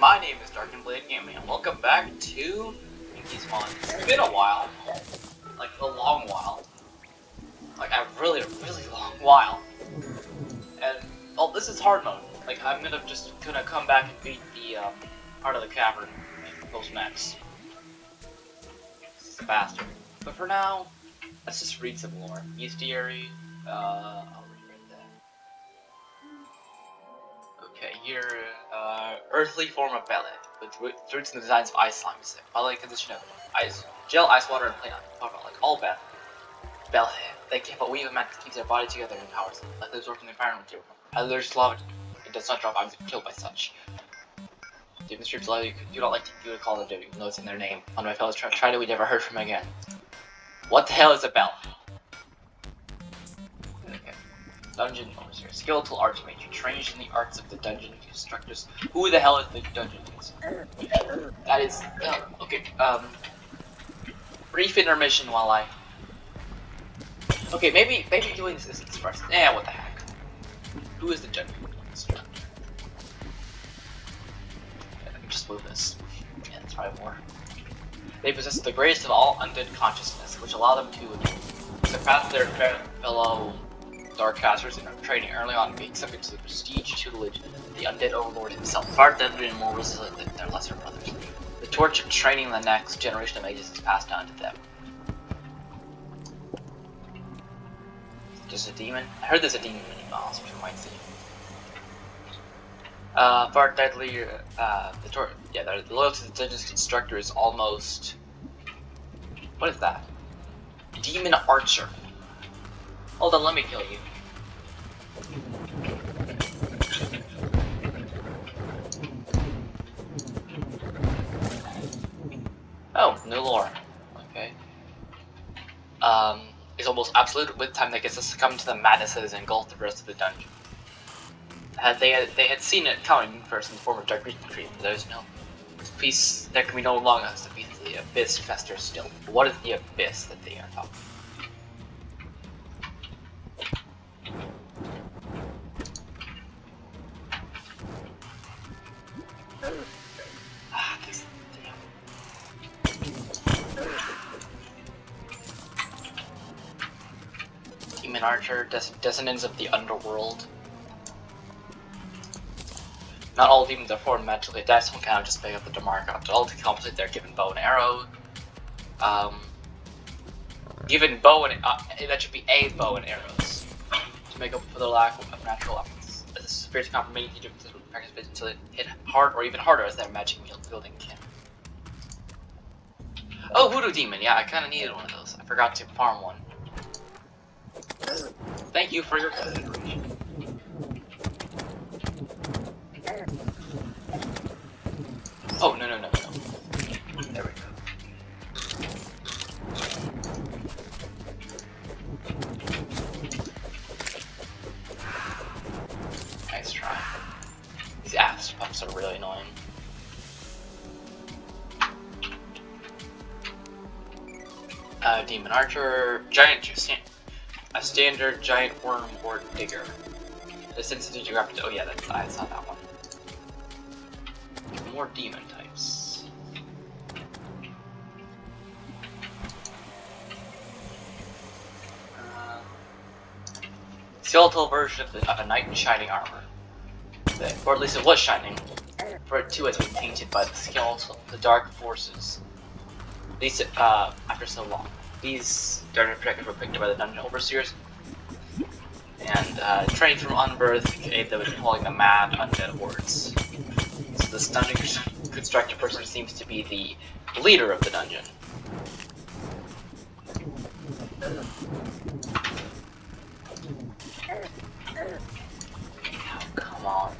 my name is Dark and Blade Gaming, and welcome back to Archdemon. It's been a while, like a long while, like a really long while, and oh, this is hard mode. Like I'm just gonna come back and beat the Heart of the Cavern those next. It's a bastard. But for now, let's just read some lore. Bestiary, I'll read that. Okay, here, earthly form of Belly, with roots in the designs of ice slime. Belly consists of ice, gel, ice, water, and plain ice. Like all Belly, they keep a weave of magic to keep their body together and powers, like they absorb from the environment. As there's lava, it does not drop. I'm killed by such. Demon strips allow you do not like to call them even though it's in their name. One of my fellows tried it, we never heard from him again. What the hell is a bell? Okay. Dungeon overseer. Skeletal archmage. You trained in the arts of the dungeon constructors. Who the hell is the dungeon constructor? That is okay, brief intermission while I maybe doing this first. Yeah, what the heck. Who is the dungeon constructor? Let me just move this. Yeah, that's probably more. They possess the greatest of all undead consciousness, which allow them to surpass their fellow Darkcasters in training early on, being subject to the prestige tutelage of the undead overlord himself, far deadlier and more resilient than their lesser brothers. The torch of training the next generation of mages is passed on to them. Just a demon? I heard there's a demon mini boss, which we might see. Far deadly, the loyalty to the dungeon's constructor is almost... What is that? Demon Archer. Hold on, let me kill you. Oh, new lore. Okay. It's almost absolute with time that gets us to succumb to the madnesses and engulf the rest of the dungeon. They had seen it coming first in the form of dark creep. There's no peace. There can be no longer as the peace of the abyss festers still. But what is the abyss that they are talking? Demon Archer, descendants of the underworld. Not all demons are formed magically. That some kind of just pick up the Demarca all to compensate their given bow and arrow. Given bow and that should be a bow and arrows to make up for the lack of natural weapons. As the spirits complement each of them practice bits until it hit hard or even harder as their magic wielding kin. Oh, Voodoo Demon. Yeah, I kind of needed one of those. I forgot to farm one. Thank you for your consideration. Oh, no. There we go. Nice try. These ass pups are really annoying. Demon Archer, a standard giant worm or digger. The sensitivity to rapid. Oh yeah, I saw that one. More demon types. Skeletal version of a knight in shining armor. Or at least it was shining, for it too has been tainted by the skeletal, the dark forces. These, after so long. These dark projectors were picked up by the dungeon overseers, and trained from unbirth to aid them in pulling the mad undead hordes. So this dungeon constructor person seems to be the leader of the dungeon. Oh, come on.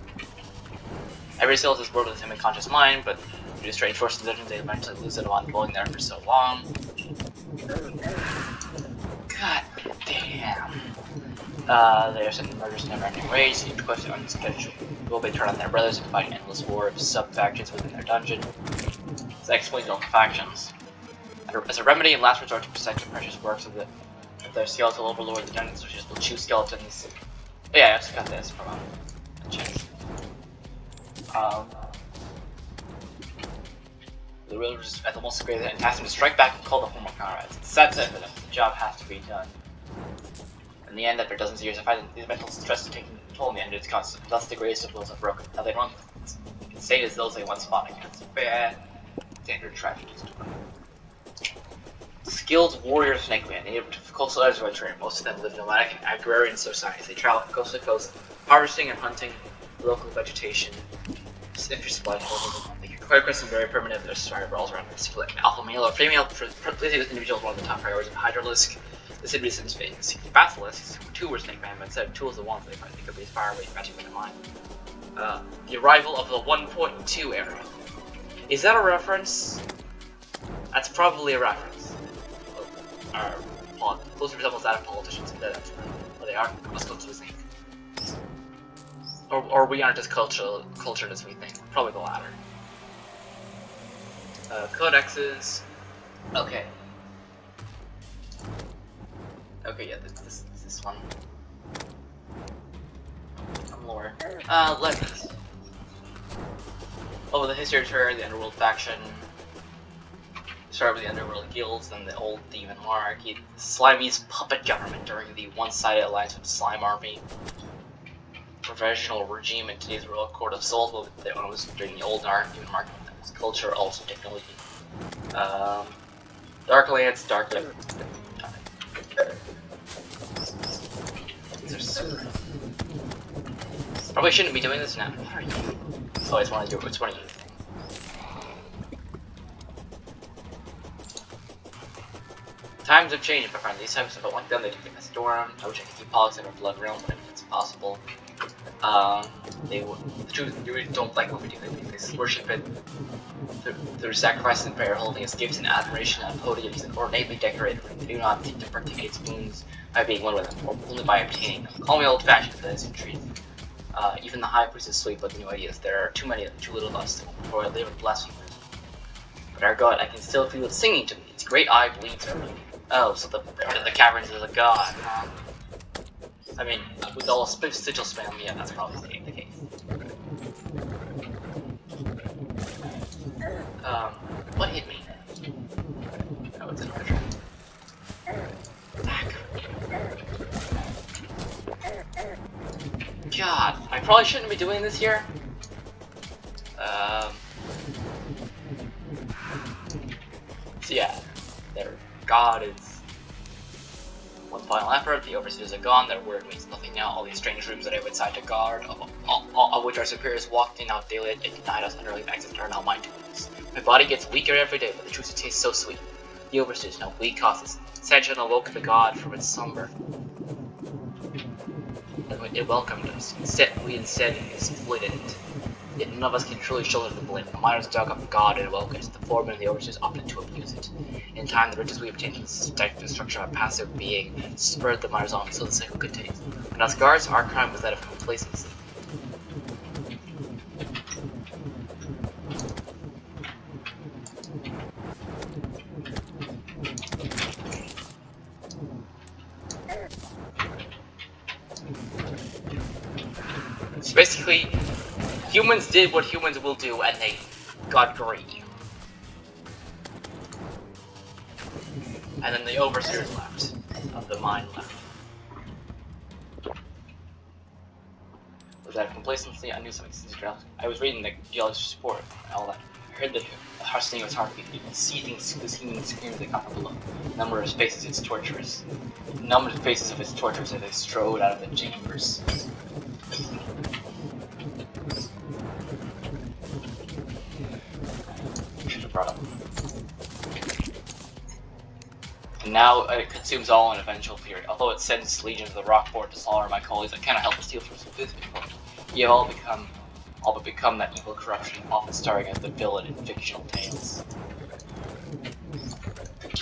Every skeleton is world with him in conscious mind, but due to strange forces of the dungeon, they eventually lose it upon pulling there for so long. God damn. They are sending murders in never-ending rage, each question on schedule. Will they turn on their brothers and fight an endless war of sub-factions within their dungeon? That explains all the factions. As a remedy and last resort to protect the precious works of their skeletal overlord, the dungeon switches will choose skeletons. Oh, yeah, I also got this from a chest. The villagers at the most great and tasked him to strike back and call the former comrades. It's that set for them. The job has to be done. In the end, after dozens of years of fighting, these mental stress taking toll in the end, it's constant. Thus, the greatest of wills are broken. Now they don't say as those they once fought against. Bad, standard tragedies. Skilled warrior snakemen, native to coastal areas where they train. Most of them live nomadic and agrarian societies. They travel from coast to coast, harvesting and hunting local vegetation. Just interesting life. They can quite aggressive and very primitive. Their society revolves around their split. Alpha male or female, pleasing with individuals, one of the top priorities of Hydralisk. The city is famous. Basilisks, two were snake men, but instead of two of the ones they might think of as fireways matching with mine. The arrival of the 1.2 era. Is that a reference? That's probably a reference. Closer resembles that of politicians and dead ends. But they aren't as close as we think. Or we aren't as cultured as we think. Probably the latter. Codexes. Okay. Okay, yeah, this one. Some lore. Legends. Over the history of Terror, the Underworld faction. Started with the Underworld guilds, then the old Demon Monarchy, Slimy's puppet government during the one-sided alliance with the Slime Army. Professional regime in today's Royal Court of Souls, but they was during the old Demon Monarchy, culture, also technology. Darklands, Darklands. These are super. Probably shouldn't be doing this now. What are you? Oh, it's one of you. It's one of you. Times have changed, my friend. These times don't like them. They take them as storm. I wish I could keep politics in our blood realm, but it's impossible. The truth, you really don't like what we do. They worship it through sacrifice and prayer, holding its gifts in admiration on podiums and ornately decorated. They do not seek to partake its boons by being one with them, or only by obtaining them. Call me old-fashioned, but that is the truth. Even the high priest is sweet with new ideas. There are too many of them, too little of us, before I live with blasphemers. But our God, I can still feel it singing to me. Its great eye bleeds for me. Oh, so the part of the caverns is a god, huh? I mean, with all the sigil spam, yeah, that's probably the case. What hit me? Oh, it's an archer. Back. God, I probably shouldn't be doing this here. So yeah, their god is one final effort. The overseers are gone. Their word means nothing now. All these strange rooms that I would decide to guard, of which our superiors walked in out daily, and denied us underling access are now mine to witness. My body gets weaker every day, but the truth tastes so sweet. The overseers know we causes. Sanction awoke the god from its slumber. It welcomed us. We instead exploited it. Yet none of us can truly shoulder the blame. The miners dug up God and woke us. The foremen and the overseers opted to abuse it. In time, the riches we obtained from the destruction of our passive being spurred the miners on, so the cycle continues. And as guards, our crime was that of complacency. So basically, humans did what humans will do, and they got greedy. And then the overseers left. The mine left. Was that complacency? I knew something since I was reading the geologist's report and all that. I heard the harshness of its heartbeat, the seething screams that come from below. The number of faces its torturers. The number of faces of its torturers as they strode out of the chambers. Brought up. And now it consumes all in eventual period. Although it sends legions of the rock board to slaughter my colleagues, I cannot help but steal from some food people. You have all but become that evil corruption, often starring as the villain in fictional tales.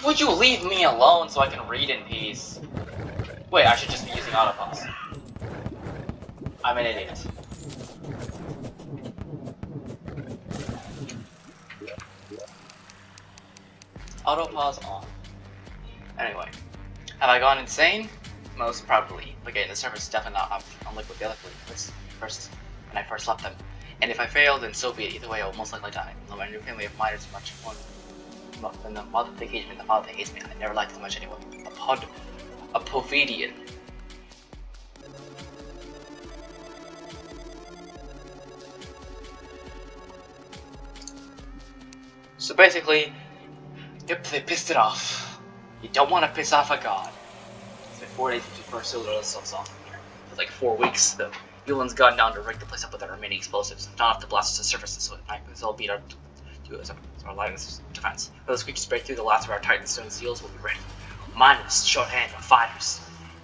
Would you leave me alone so I can read in peace? Wait, I should just be using autopause. I'm an idiot. Autopause on. Anyway, have I gone insane? Most probably. Again, the server's definitely not up on liquid the other when I first left them. And if I fail, then so be it. Either way, I will most likely die. Though my new family of miners is much more than the mother that hates me, the father that hates me. I never liked it much anyway. A Povedian. So basically, yep, they pissed it off. You don't want to piss off a god. It's been 4 days since we first sold ourselves off here. For like 4 weeks, the Yulin's gone down to rig the place up with our remaining explosives. Not enough to blast us to surface so at night, because they'll beat our lightning defense. When those creatures break through, the last of our Titan stone seals will be ready. Miners, shorthand for fighters.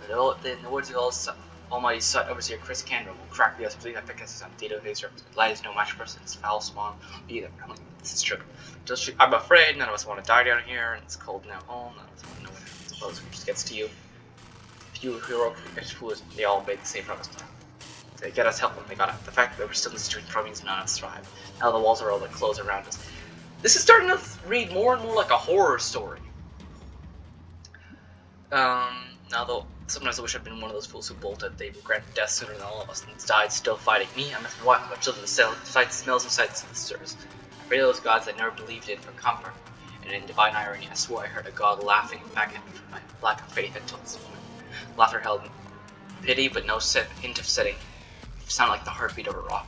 In the words of Almighty Sun, Overseer Chris Canberra will crack the us completely. I pick us on data face surface. Light is no match for us, and foul spawn be either. This is true. I'm afraid none of us want to die down here, and it's cold now home. None of us want to know what those creatures gets to you. If you heroic fools, they all made the same promise. They get us help when they got out. The fact that we're still in this situation probably means none of us thrive. Now the walls are all that close around us. This is starting to read more and more like a horror story. Now though, sometimes I wish I'd been one of those fools who bolted. They regret death sooner than all of us and died still fighting me. I must be wife, my children, the sights, smells, and sights of the service. I pray to those gods I never believed in for comfort. And in divine irony, I swore I heard a god laughing back at me for my lack of faith until this moment. Laughter held pity, but no hint of setting. It sounded like the heartbeat of a rock.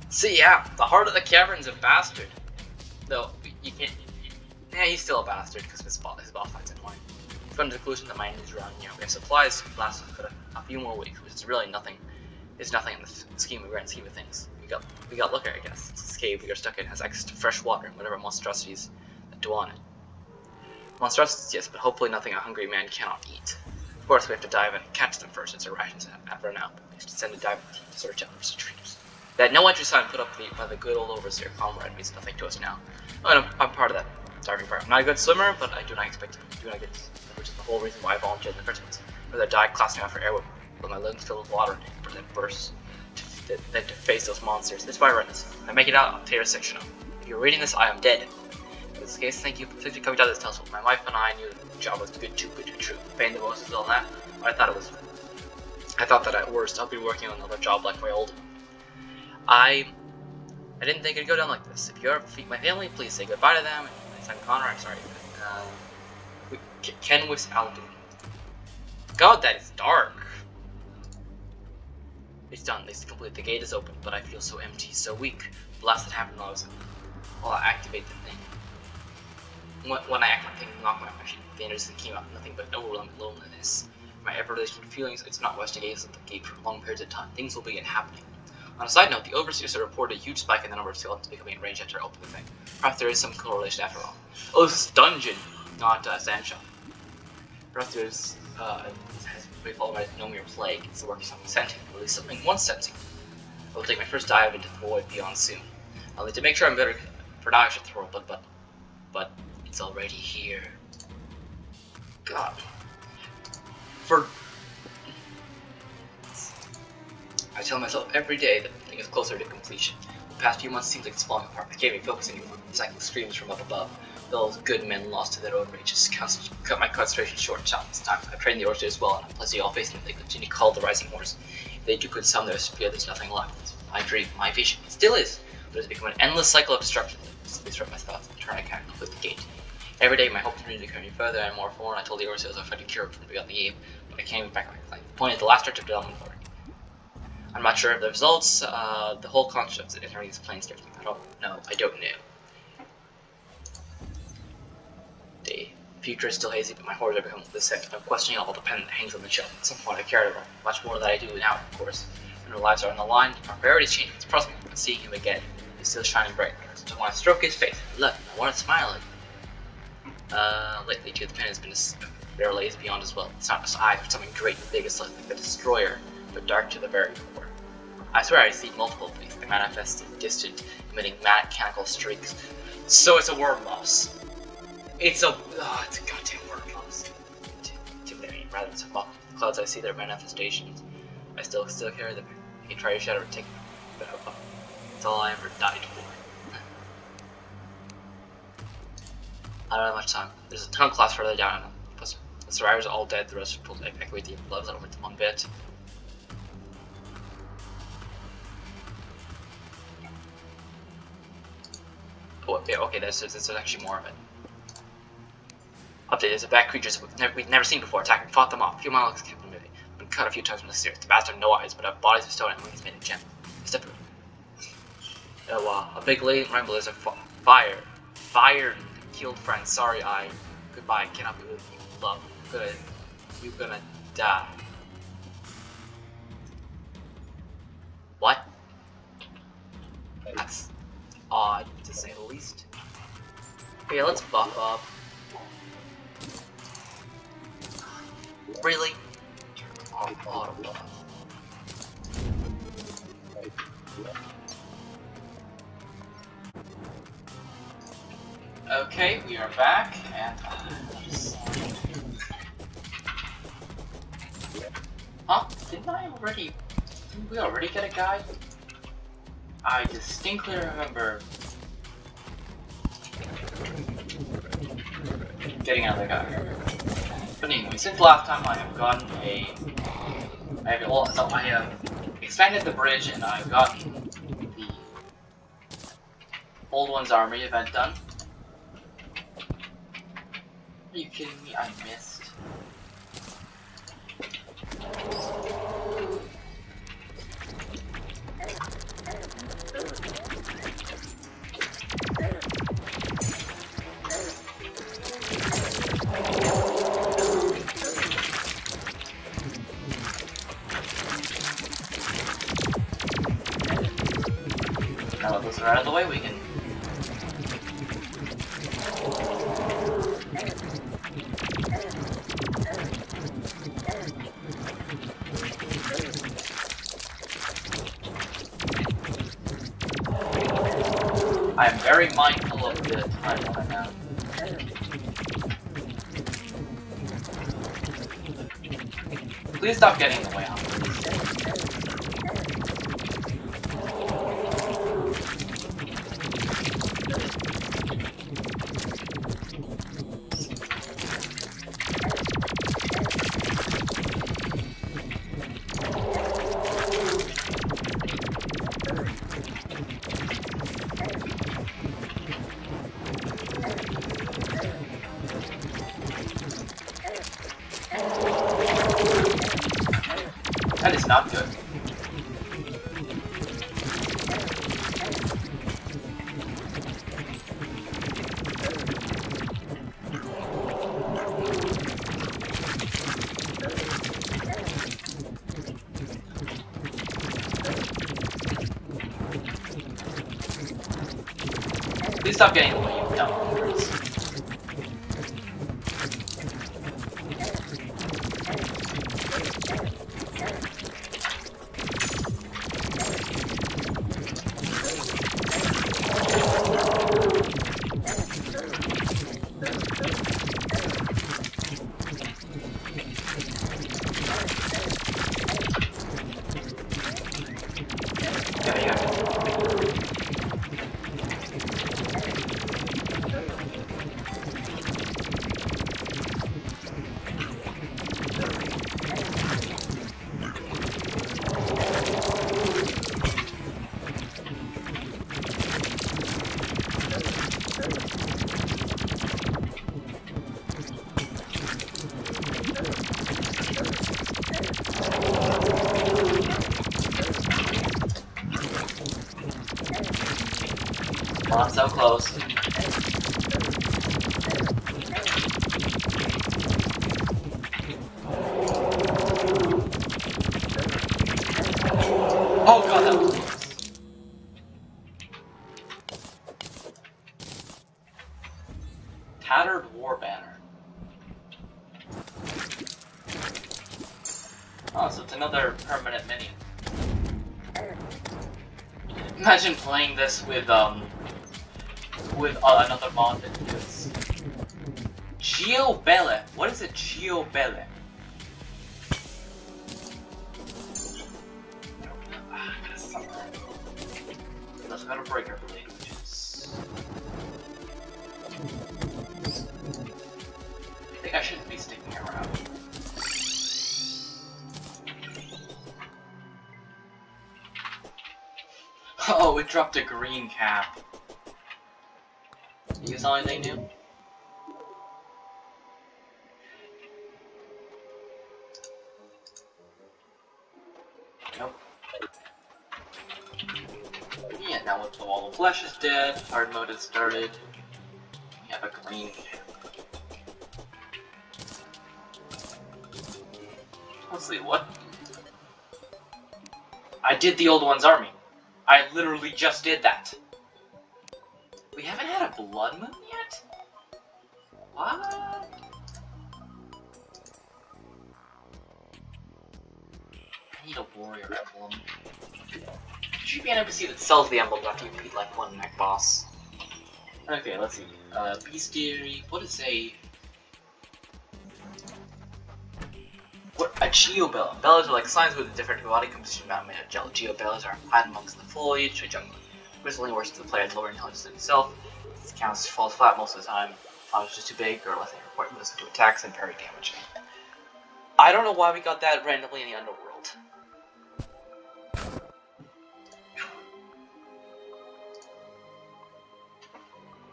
See, yeah, the heart of the cavern's a bastard. Though, you can't... Yeah, he's still a bastard, because his boss fight's annoying. We've come to the conclusion that my enemy's around here. We have supplies to last us for a few more weeks, which is really nothing. It's nothing in the grand scheme of things. We got lucky, I guess. This cave we are stuck in has access to fresh water and whatever monstrosities that dwell on it. Monstrosities, yes, but hopefully nothing a hungry man cannot eat. Of course, we have to dive and catch them first, since our rations have run out. We have to send a diving team to search out for retreaters. That no entry sign put up by the good old overseer comrade means nothing to us now. I'm part of that diving part. I'm not a good swimmer, but I do not expect to do not get, which is the whole reason why I volunteered in the first place. Rather die classing out for air with my lungs filled with water and then burst than to face those monsters. This is why I run this. If I make it out, I'll tear a section up. If you're reading this, I am dead. In this case, thank you for coming down to this telescope. My wife and I knew the job was too good to be true. Paying the most is all that, but I thought that at worst I'll be working on another job like my old one. I didn't think it'd go down like this. If you're my family, please say goodbye to them. I'm Connor, I'm sorry. Ken with Alden. God, that is dark. It's done. It's complete. The gate is open, but I feel so empty, so weak. The last that happened while I activate the thing. When I activate the thing, knock my machine. The energy came out, nothing but overwhelming loneliness. My ever-related feelings, it's not west against the gate for long periods of time. Things will begin happening. On a side note, the overseers have reported a huge spike in the number of skeletons becoming in range after I open the thing. Perhaps there is some correlation after all. Oh, this is dungeon, not sand shop. Perhaps there's we follow my Nomier plague. It's the work of something sentient, or at least something once sentient. I will take my first dive into the void beyond soon. I'll need to make sure I'm better for now I should throw, but it's already here. God. I tell myself every day that the thing is closer to completion. The past few months seems like it's falling apart. I can't even focus anymore. Cycling screams from up above. Those good men lost to their own rages. Cut my concentration short this time. I trained the Overseers well, and I'm pleased all facing them. They continue to call the rising horse. If they do could sum their fear, there's nothing left. It's my dream, my vision. It still is, but it's become an endless cycle of destruction. They disrupt my thoughts and turn I can't complete the gate. Every day, my hope and dreams are coming further and more forward. I told the Overseers I'll try to cure it from beyond the game, but I can't even back on my claim. The point is the last stretch of development for it. I'm not sure of the results. The whole concept of entering these planes scares me. I don't know. The future is still hazy, but my horrors are becoming this set. I'm questioning all the pen that hangs on the shelf. At some point, I cared about much more than I do now, of course. When our lives are on the line, our priorities change. It's puzzling, but seeing him again, he's still shining bright. So I want to stroke his face. Look, I want to smile at him. Lately, too, the pen has been their lays beyond as well. It's not just eyes, but something great and big. It's like the Destroyer, but dark to the very core. I swear I see multiple things. They manifest distant, emitting mechanical streaks. So it's a word loss. It's a goddamn word loss. Rather than some clouds, I see their manifestations. I still carry them. You can try your shadow to take them, but it's all I ever died for. I don't have much time. There's a ton of class further down. Plus, the survivors are all dead. The rest are pulled equate the gloves over to one bit. okay, there's actually more of it. Update, there's a bad creatures we've never seen before attacking. Fought them off. A few miles kept them moving. Been cut a few times from the stairs. The bastard have no eyes, but have bodies of stone and wings made of gem. Step through. Oh wow, a big latent rainbow is a fire. Fire killed friend. Sorry, goodbye. Cannot be with you. Love. Good. You're gonna die. What? That's odd, to say the least. Okay, let's buff up. Really? Auto buff. Okay, we are back, and huh? Didn't we already get a guide? I distinctly remember getting another guide. But anyway, since last time I have gotten I have expanded the bridge and I've gotten the Old One's Army event done. Are you kidding me? I missed. Now that those are out of the way, we can. I am very mindful of the time right now. Please stop getting in the way, That is not good. Please stop getting in the way, you dumb nerds. Well, I'm so close. Oh god, that was close. Tattered War Banner. Oh, so it's another permanent minion. Imagine playing this with another mod that does Geobelle. What is a Geobelle? Let's go to breaker languages. I think I shouldn't be sticking around. Oh, it dropped a green cap. You saw anything new? Nope. Yeah, now with the wall of flesh is dead, hard mode has started. We have a green. Let's see, what? I did the old one's army. I literally just did that. We haven't had a blood moon yet? What? I need a warrior emblem. There should be an NPC that sells the emblem after you beat like one mech boss. Okay, let's see. Bestiary, what is a... What? A geobella. Bellas are like signs with a different body composition bound made of gel. Geobellas are hide amongst the foliage, which originally works to the player until intelligence in itself. This counts falls flat most of the time. If it's just too big or less than your point to attacks and parry damage. I don't know why we got that randomly in the underworld.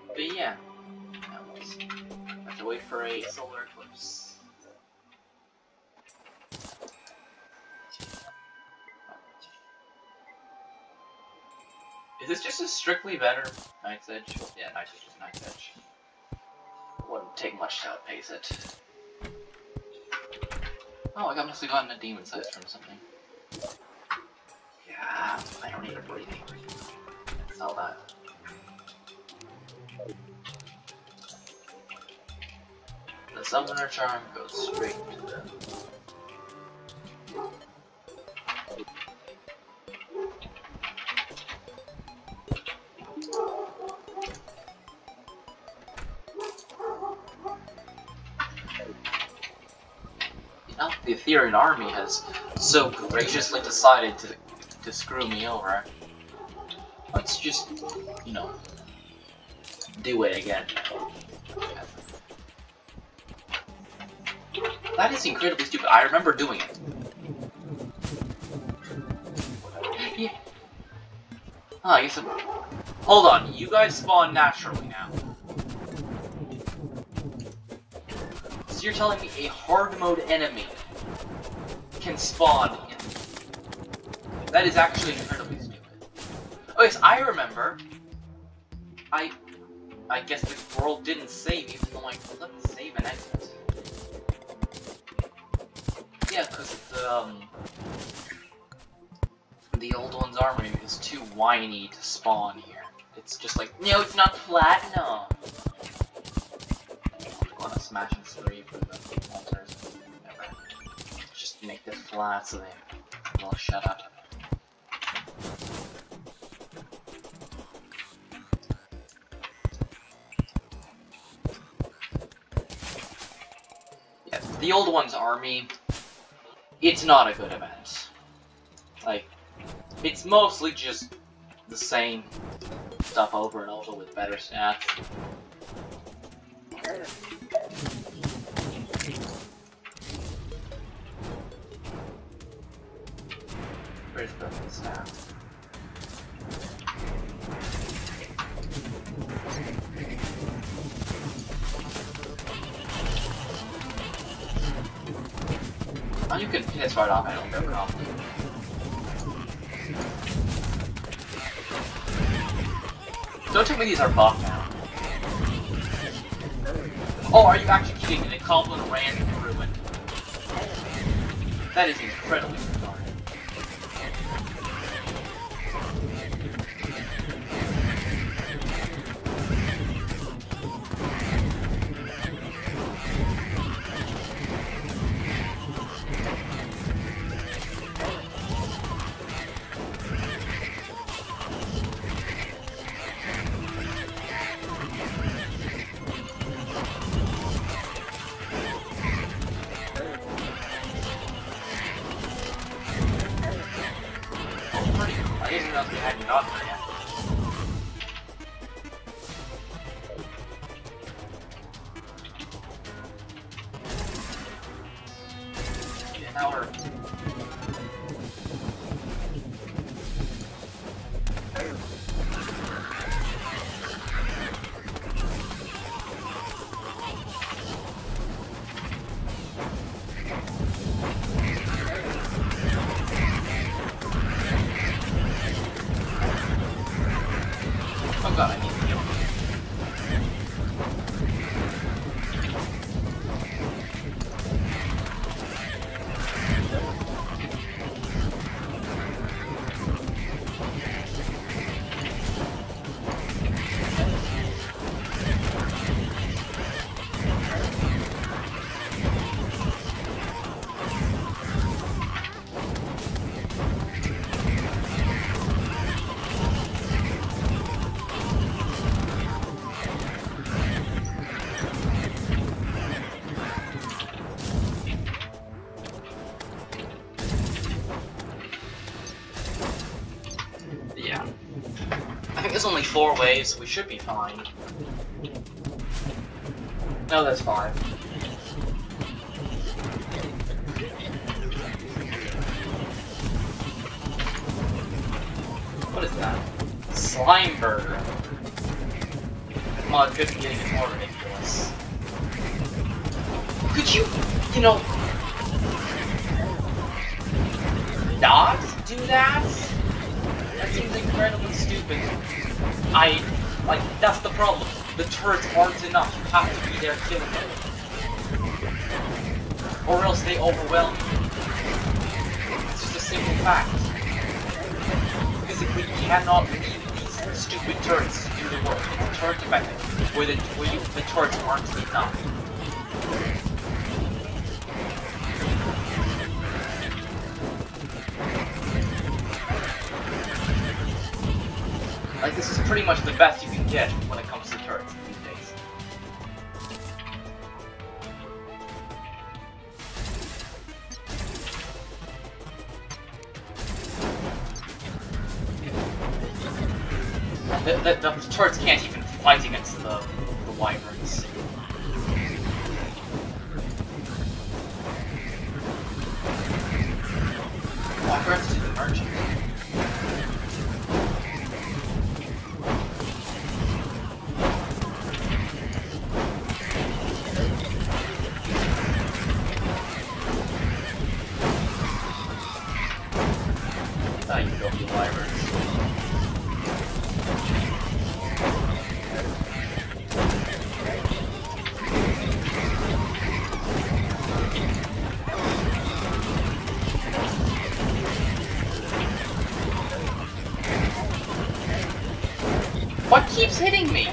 But yeah, I have to wait for a solar eclipse. Is this just a strictly better Knight's Edge? Yeah, Knight's Edge is Knight's Edge. Wouldn't take much to outpace it. Oh, I must have gotten a demon size from something. Yeah, I don't need a breathing. Sell that. The summoner charm goes straight to the... The Ethereal army has so graciously decided to screw me over. Let's just, you know, do it again. That is incredibly stupid. I remember doing it. Yeah. Oh, I guess hold on, you guys spawn naturally now. So you're telling me a hard mode enemy can spawn in... That is actually incredibly stupid. Okay, so I remember... I guess the world didn't save even though, like, let me save and exit. Yeah, because the old one's armory is too whiny to spawn here. It's just like, no, it's not platinum! I'm gonna smash and three for the monsters. Never. Just make this flat so they will shut up. Yeah, the old one's army, it's not a good event. Like, it's mostly just the same stuff over and over with better stats. Where's the stats? Oh, you can piss right off, I don't go off. Don't tell me these are buffed now. Oh, are you actually kidding me? The Goblin ran through it. That is incredibly retarded. I didn't know they hadn't gotten there yet. Yeah, now we're... There's only 4 waves, so we should be fine. No, there's 5. What is that? Slime burger. Come on, good for getting more ridiculous. Could you, not do that? That seems incredibly stupid. That's the problem. The turrets aren't enough. You have to be there killing them. Or else they overwhelm you. It's just a simple fact. Physically, you cannot leave these stupid turrets to do the work. It's turret effective, where the turrets aren't enough. Like, this is pretty much the best you can get when it comes to turrets these days. And the turrets can't even fight against the wyverns. Wyverns to the merchant. You filthy wyverns. What keeps hitting me?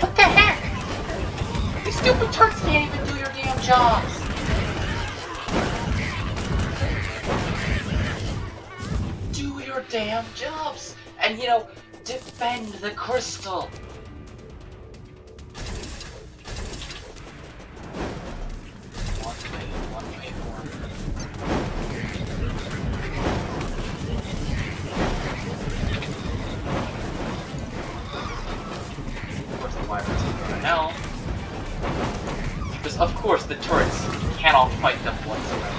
What the heck? These stupid turrets can't even do your damn jobs. Do your damn jobs. And, defend the crystal. Now, because of course the turrets cannot fight them whatsoever.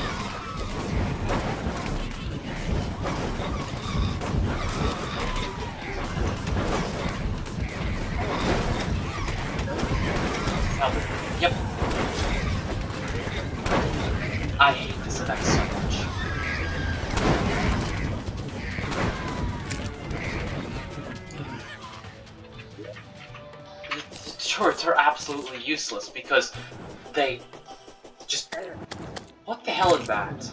Yep. I hate this effect so much. Turrets are absolutely useless because they just... What the hell is that?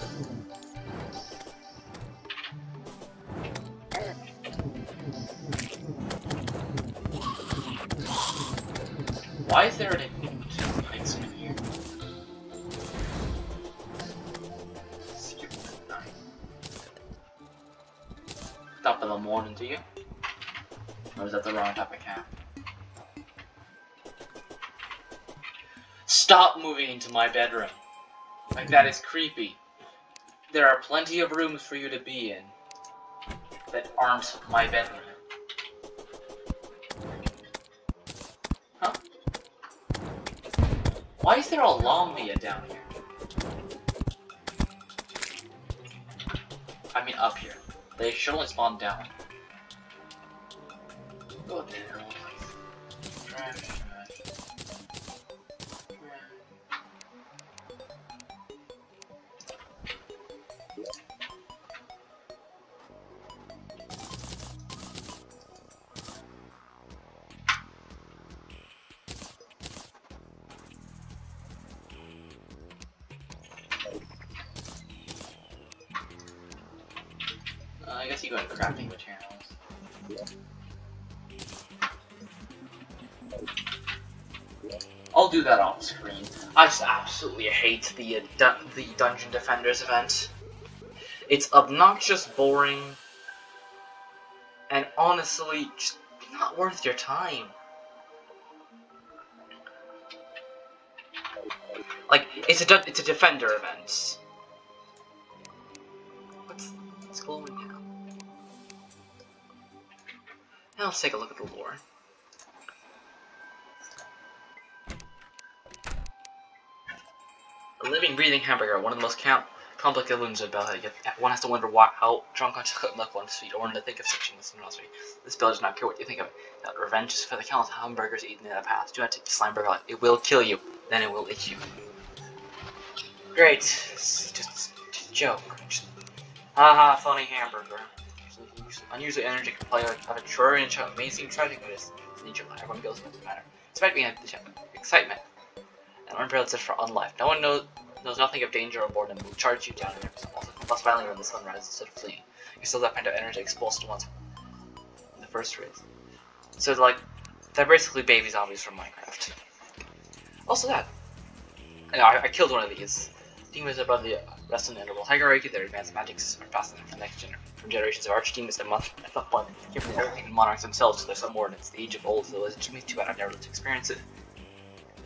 Why is there an exit here? Skip the night. Top of the morning to you? Or is that the wrong type of cap? Stop moving into my bedroom. Like, that is creepy. There are plenty of rooms for you to be in that aren't my bedroom. Huh? Why is there a Lomnia down here? I mean up here. They should only spawn down. Go there. Trash. I guess you go into crafting materials. I'll do that off screen. I just absolutely hate the Dungeon Defenders event. It's obnoxious, boring, and honestly, just not worth your time. Like, it's a Defender event. Now let's take a look at the lore. A living, breathing hamburger, one of the most complicated illusions of ability. One has to wonder how drunk on chocolate milk one's feet, or one to think of such a someone else's feet. This bill does not care what you think of it. That revenge is for the countless hamburgers eaten in the past. Do not take the slime burger life. It will kill you. Then it will eat you. Great. It's just a joke. Haha, funny hamburger. Unusually energetic player of a truer and amazing tragic mood. Everyone goes with the matter. Despite being excitement and unparalleled search for unlife. No one knows nothing of danger or boredom. Will charge you down and also combust violently when the sun rises instead of fleeing. You still have kind of energy exposed to once in the first race. So like they're basically baby zombies from Minecraft. Also that. I killed one of these. Demons above the rest in the interval hierarchy. Their advanced magics are passed from from generations of archdemons and at some point given everything and monarchs themselves to their subordinates. The age of old, so it's just too bad I've never lived to experience it.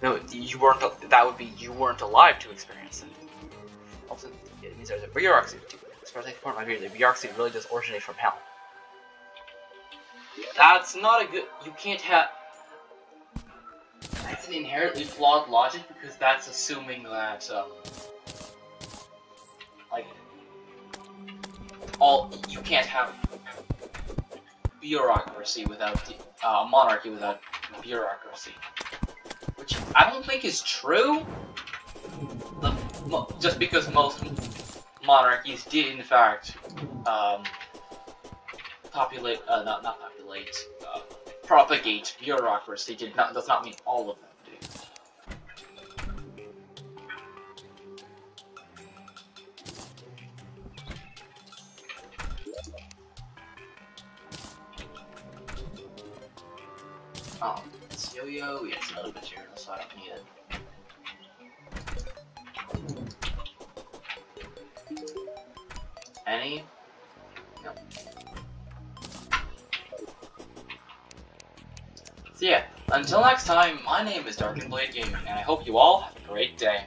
No, you weren't. That would be you weren't alive to experience it. Also, it means there's a bureaucracy too. As far as I can point my view, the bureaucracy really does originate from hell. That's not a good. You can't have. That's an inherently flawed logic because that's assuming that like you can't have bureaucracy without monarchy without bureaucracy. Which I don't think is true. Just because most monarchies did, in fact, propagate bureaucracy. Does not mean all of them do. Oh, it's yo-yo. Yes, another material, so I don't need it. Any? No. So yeah, until next time, my name is Dark and Blade Gaming, and I hope you all have a great day.